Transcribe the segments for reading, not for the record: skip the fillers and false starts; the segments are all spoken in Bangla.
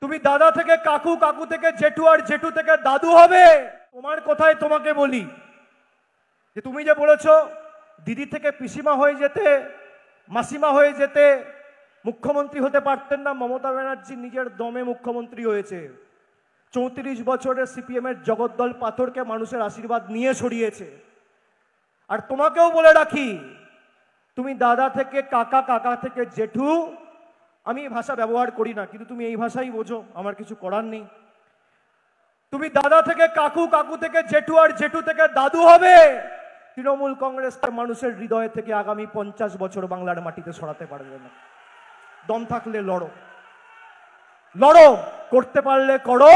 তুমি দাদা থেকে কাকু, কাকু থেকে জেঠু, আর জেঠু থেকে দাদু হবে। তোমার কথাই তোমাকে বলি যে তুমি যে বলেছো দিদি থেকে পিসিমা হয়ে যেতে, মাসিমা হয়ে যেতে, মুখ্যমন্ত্রী হতে পারতেন না। মমতা ব্যানার্জি নিজের দমে মুখ্যমন্ত্রী হয়েছে। 34 বছরের সিপিএম এর জগদ্দল পাথরকে মানুষের আশীর্বাদ নিয়ে সরিয়েছে। আর তোমাকেও বলে রাখি, তুমি দাদা থেকে কাকা, কাকা থেকে জেঠু, আমি এই ভাষা ব্যবহার করি না, কিন্তু তুমি এই ভাষাই বোঝো, আমার কিছু করার নেই। তুমি দাদা থেকে কাকু, কাকু থেকে জেঠু, আর জেঠু থেকে দাদু হবে। তৃণমূল কংগ্রেস মানুষের হৃদয় থেকে আগামী 50 বছর বাংলার মাটিতে সরাতে পারবে না। দম থাকলে লড়ো, লড়ো, করতে পারলে করো,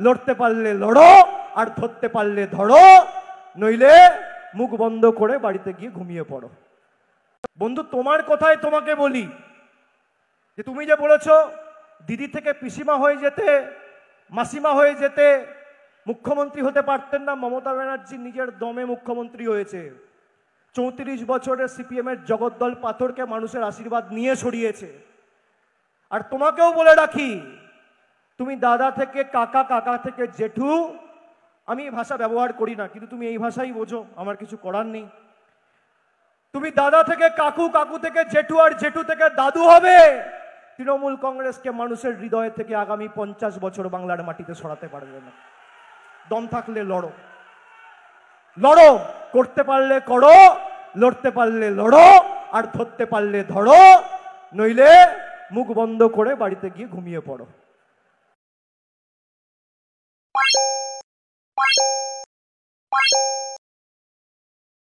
লড়তে পারলে লড়ো, আর ধরতে পারলে ধরো, নইলে মুখ বন্ধ করে বাড়িতে গিয়ে ঘুমিয়ে পড়ো। বন্ধু, তোমার কথাই তোমাকে বলি যে তুমি যে বলেছো দিদি থেকে পিসিমা হয়ে যেতে, মাসিমা হয়ে যেতে, মুখ্যমন্ত্রী হতে পারতেন না। মমতা ব্যানার্জি নিজের দমে মুখ্যমন্ত্রী হয়েছে। 34 বছরের সিপিএম এর জগদ্দল পাথরকে মানুষের আশীর্বাদ নিয়ে সরিয়েছে। আর তোমাকেও বলে রাখি, তুমি দাদা থেকে কাকা, কাকা থেকে জেঠু, আমি এই ভাষা ব্যবহার করি না, কিন্তু তুমি এই ভাষাই বোঝো, আমার কিছু করার নেই। তুমি দাদা থেকে কাকু, কাকু থেকে জেঠু, আর জেঠু থেকে দাদু হবে। তৃণমূল কংগ্রেসকে মানুষের হৃদয় থেকে আগামী 50 বছর বাংলার মাটিতে সরাতে পারবে না। দম থাকলে লড়ো, লড়ো, করতে পারলে করো, লড়তে পারলে লড়ো, আর ধরতে পারলে ধরো, নইলে মুখ বন্ধ করে বাড়িতে গিয়ে ঘুমিয়ে পড়ো।